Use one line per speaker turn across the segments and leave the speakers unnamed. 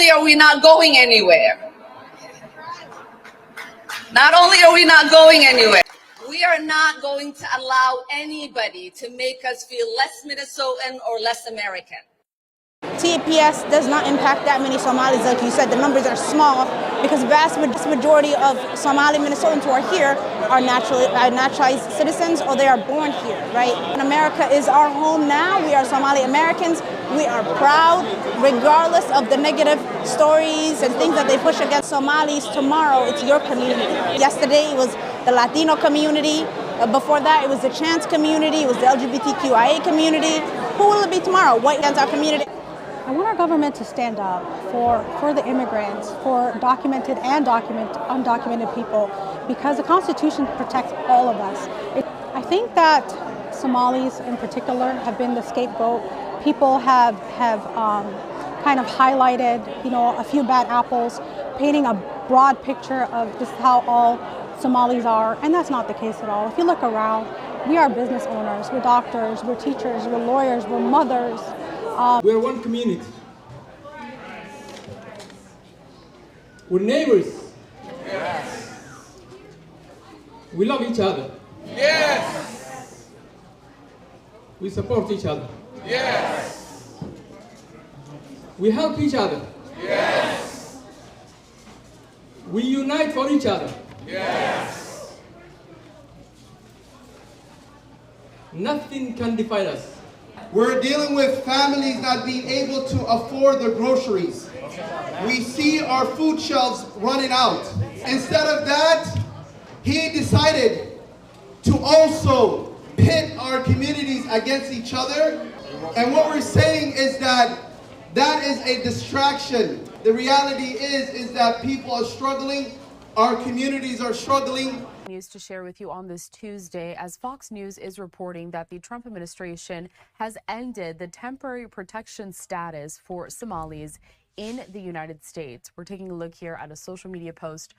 only are we not going anywhere, not only are we not going anywhere, we are not going to allow anybody to make us feel less Minnesotan or less American.
TPS does not impact that many Somalis, like you said. The numbers are small because the vast majority of Somali Minnesotans who are here are naturalized citizens, or they are born here, right? And America is our home now. We are Somali Americans. We are proud, regardless of the negative stories and things that they push against Somalis. Tomorrow, it's your community. Yesterday, it was the Latino community. Before that, it was the trans community. It was the LGBTQIA community. Who will it be tomorrow? White against our community?
I want our government to stand up for the immigrants, for documented and undocumented people, because the Constitution protects all of us. I think that Somalis in particular have been the scapegoat. People have kind of highlighted, a few bad apples, painting a broad picture of just how all Somalis are, and that's not the case at all. If you look around, we are business owners, we're doctors, we're teachers, we're lawyers, we're mothers.
We're one community. We're neighbors. Yes. We love each other. Yes. We support each other. Yes. We help each other. Yes. We unite for each other. Yes. Nothing can divide us.
We're dealing with families not being able to afford their groceries. We see our food shelves running out. Instead of that, he decided to also pit our communities against each other. And what we're saying is that that is a distraction. The reality is that people are struggling. Our communities are struggling.
News to share with you on this Tuesday, as Fox News is reporting that the Trump administration has ended the temporary protection status for Somalis in the United States. We're taking a look here at a social media post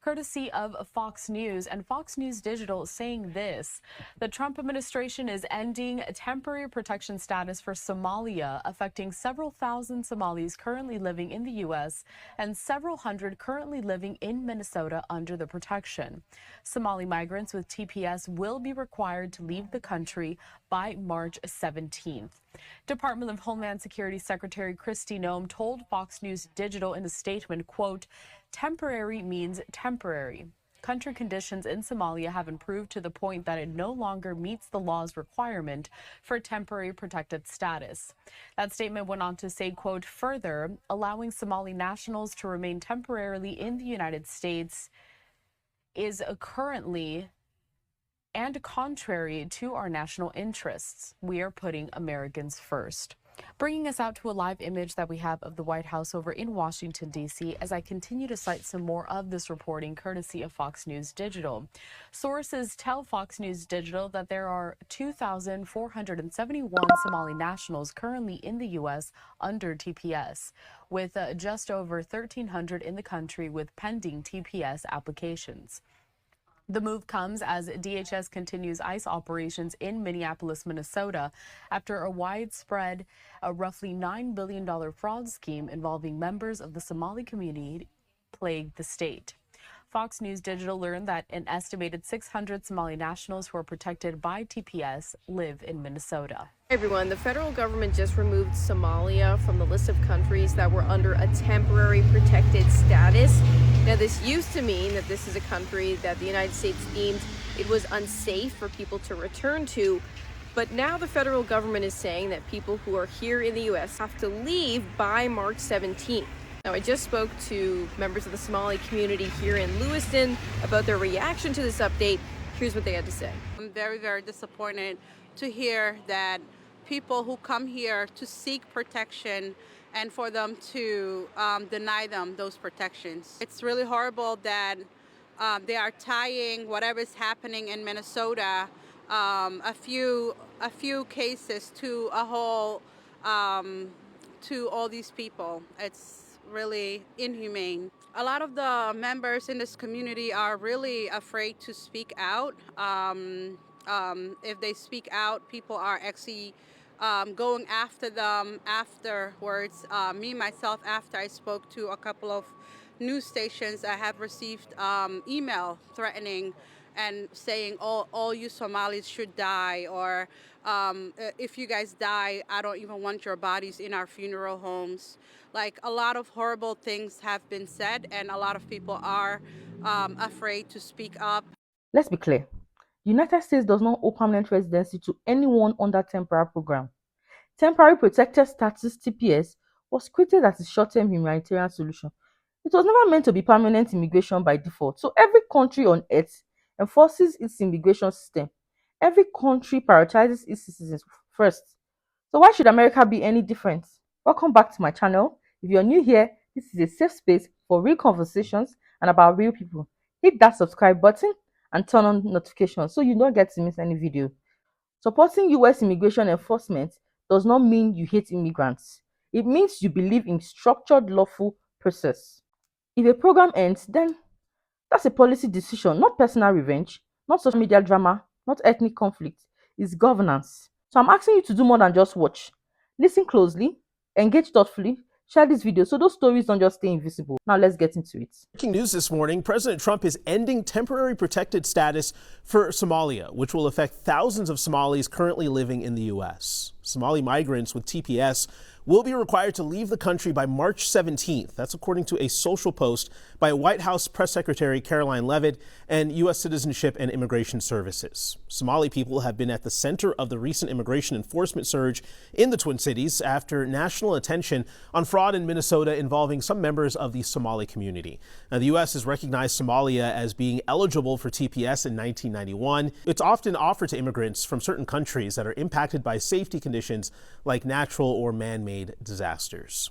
courtesy of Fox News, and Fox News Digital saying this: the Trump administration is ending temporary protection status for Somalia, affecting several thousand Somalis currently living in the U.S. and several hundred currently living in Minnesota under the protection. Somali migrants with TPS will be required to leave the country by March 17th. Department of Homeland Security Secretary Kristi Noem told Fox News Digital in a statement, quote, "Temporary means temporary. Country conditions in Somalia have improved to the point that it no longer meets the law's requirement for temporary protected status." That statement went on to say, quote, "Further, allowing Somali nationals to remain temporarily in the United States is currently and contrary to our national interests. We are putting Americans first." Bringing us out to a live image that we have of the White House over in Washington, D.C., as I continue to cite some more of this reporting courtesy of Fox News Digital. Sources tell Fox News Digital that there are 2,471 Somali nationals currently in the U.S. under TPS, with just over 1,300 in the country with pending TPS applications. The move comes as DHS continues ICE operations in Minneapolis, Minnesota, after a widespread, roughly $9 billion fraud scheme involving members of the Somali community plagued the state. Fox News Digital learned that an estimated 600 Somali nationals who are protected by TPS live in Minnesota.
Hey everyone, the federal government just removed Somalia from the list of countries that were under a temporary protected status. Now, this used to mean that this is a country that the United States deemed it was unsafe for people to return to. But now the federal government is saying that people who are here in the U.S. have to leave by March 17th. Now, I just spoke to members of the Somali community here in Lewiston about their reaction to this update. Here's what they had to say.
I'm very, very disappointed to hear that people who come here to seek protection and for them to deny them those protections. It's really horrible that they are tying whatever is happening in Minnesota, a few cases to a whole, to all these people. It's really inhumane. A lot of the members in this community are really afraid to speak out. If they speak out, people are actually going after them afterwards. Myself, after I spoke to a couple of news stations, I have received email threatening and saying all you Somalis should die, or if you guys die, I don't even want your bodies in our funeral homes. Like, a lot of horrible things have been said, and a lot of people are afraid to speak up.
Let's be clear. The United States does not owe permanent residency to anyone under temporary program. Temporary Protected Status (TPS) was created as a short-term humanitarian solution. It was never meant to be permanent immigration by default. So every country on earth enforces its immigration system. Every country prioritizes its citizens first. So why should America be any different? Welcome back to my channel. If you're new here, this is a safe space for real conversations and about real people. Hit that subscribe button and turn on notifications so you don't get to miss any video. Supporting US immigration enforcement does not mean you hate immigrants. It means you believe in structured, lawful process. If a program ends, then that's a policy decision, not personal revenge, not social media drama, not ethnic conflict. It's governance. So I'm asking you to do more than just watch. Listen closely, engage thoughtfully, share this video so those stories don't just stay invisible. Now let's get into it.
Breaking news this morning, President Trump is ending temporary protected status for Somalia, which will affect thousands of Somalis currently living in the U.S. Somali migrants with TPS will be required to leave the country by March 17th. That's according to a social post by White House Press Secretary Caroline Leavitt and U.S. Citizenship and Immigration Services. Somali people have been at the center of the recent immigration enforcement surge in the Twin Cities after national attention on fraud in Minnesota involving some members of the Somali community. Now, the U.S. has recognized Somalia as being eligible for TPS in 1991. It's often offered to immigrants from certain countries that are impacted by safety conditions like natural or man-made disasters.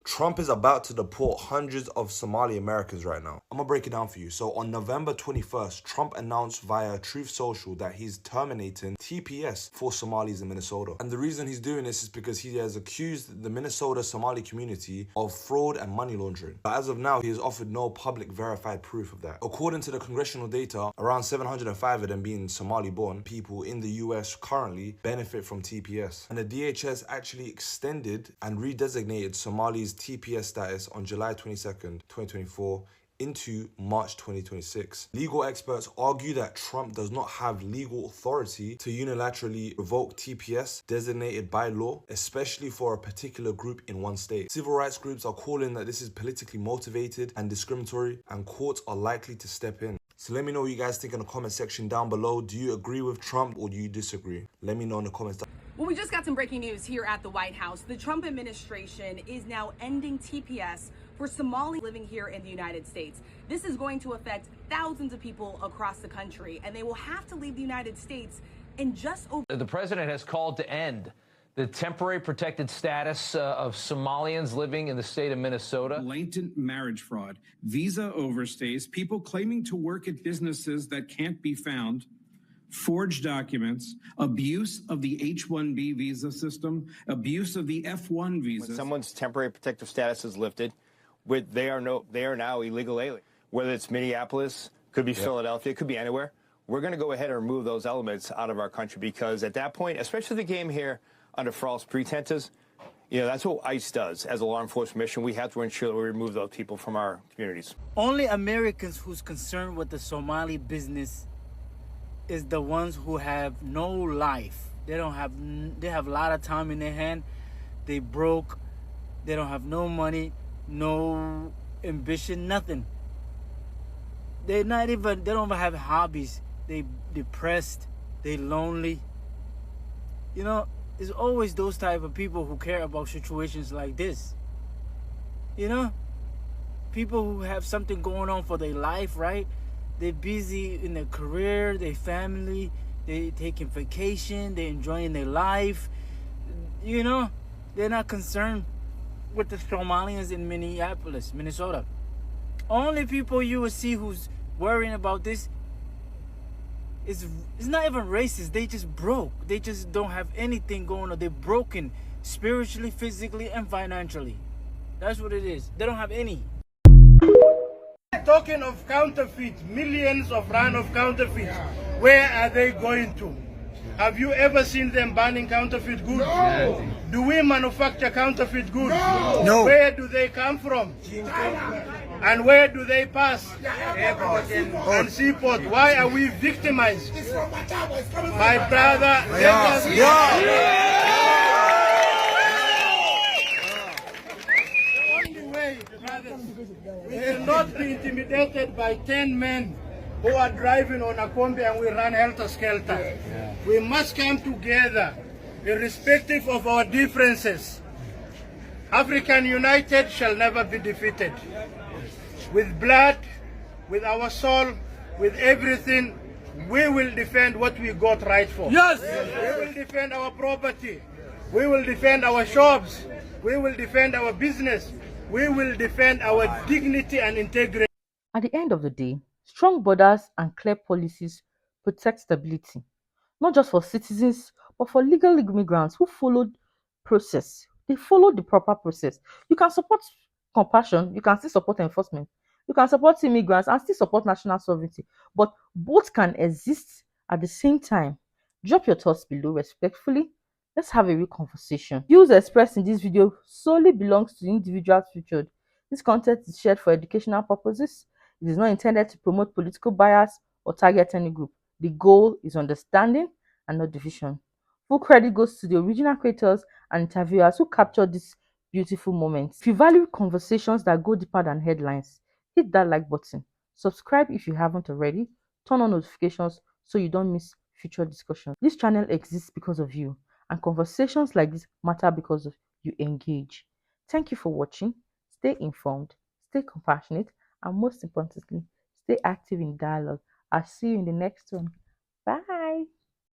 Trump is about to deport hundreds of Somali Americans right now. I'm gonna break it down for you. So on November 21st, Trump announced via Truth Social that he's terminating TPS for Somalis in Minnesota. And the reason he's doing this is because he has accused the Minnesota Somali community of fraud and money laundering. But as of now, he has offered no public verified proof of that. According to the congressional data, around 705 of them being Somali-born people in the US currently benefit from TPS. And the DHS actually extended and redesignated Somalis TPS status on July 22nd, 2024 into March 2026. Legal experts argue that Trump does not have legal authority to unilaterally revoke TPS designated by law, especially for a particular group in one state. Civil rights groups are calling that this is politically motivated and discriminatory, and courts are likely to step in. So let me know what you guys think in the comment section down below. Do you agree with Trump or do you disagree? Let me know in the comments down.
Well, we just got some breaking news here at the White House. The Trump administration is now ending TPS for Somali living here in the United States. This is going to affect thousands of people across the country, and they will have to leave the United States in just over.
The president has called to end the temporary protected status of Somalians living in the state of Minnesota.
Blatant marriage fraud, visa overstays, people claiming to work at businesses that can't be found, forged documents, abuse of the H-1B visa system, abuse of the F-1 visa.
When someone's temporary protective status is lifted, they are now illegal aliens. Whether it's Minneapolis, could be Philadelphia, could be anywhere. We're going to go ahead and remove those elements out of our country, because at that point, especially the game here under false pretenses, you know, that's what ICE does. As a law enforcement mission, we have to ensure that we remove those people from our communities.
Only Americans who's concerned with the Somali business is the ones who have no life. They have a lot of time in their hand. They broke. They don't have no money, no ambition, nothing. They don't even have hobbies. They depressed. They lonely. You know, there's always those type of people who care about situations like this. You know, people who have something going on for their life, right? They're busy in their career, their family, they taking vacation, they're enjoying their life. You know, they're not concerned with the Somalians in Minneapolis, Minnesota. Only people you will see who's worrying about this is not even racist. They just broke. They just don't have anything going on. They're broken spiritually, physically, and financially. That's what it is. They don't have any.
Talking of counterfeit, millions of rand of counterfeit. Where are they going to? Have you ever seen them banning counterfeit goods? No. Do we manufacture counterfeit goods?
No.
Where do they come from? And where do they pass? Airport and seaport. Why are we victimized? My brother, let us the only way, brothers, we will not be intimidated by 10 men who are driving on a combi and we run helter-skelter. We must come together, irrespective of our differences. African United shall never be defeated. With blood, with our soul, with everything, we will defend what we got right for.
Yes!
We will defend our property. We will defend our shops. We will defend our business. We will defend our dignity and integrity.
At the end of the day, strong borders and clear policies protect stability, not just for citizens, but for legal immigrants who followed process. They followed the proper process. You can support compassion, you can still support enforcement, you can support immigrants and still support national sovereignty, but both can exist at the same time. Drop your thoughts below respectfully. Let's have a real conversation. Views expressed in this video solely belongs to the individuals featured. This content is shared for educational purposes. It is not intended to promote political bias or target any group. The goal is understanding and not division. Full credit goes to the original creators and interviewers who captured these beautiful moments. If you value conversations that go deeper than headlines, hit that like button. Subscribe if you haven't already. Turn on notifications so you don't miss future discussions. This channel exists because of you, and conversations like this matter because of you engage. Thank you for watching. Stay informed, stay compassionate, and most importantly, stay active in dialogue. I'll see you in the next one.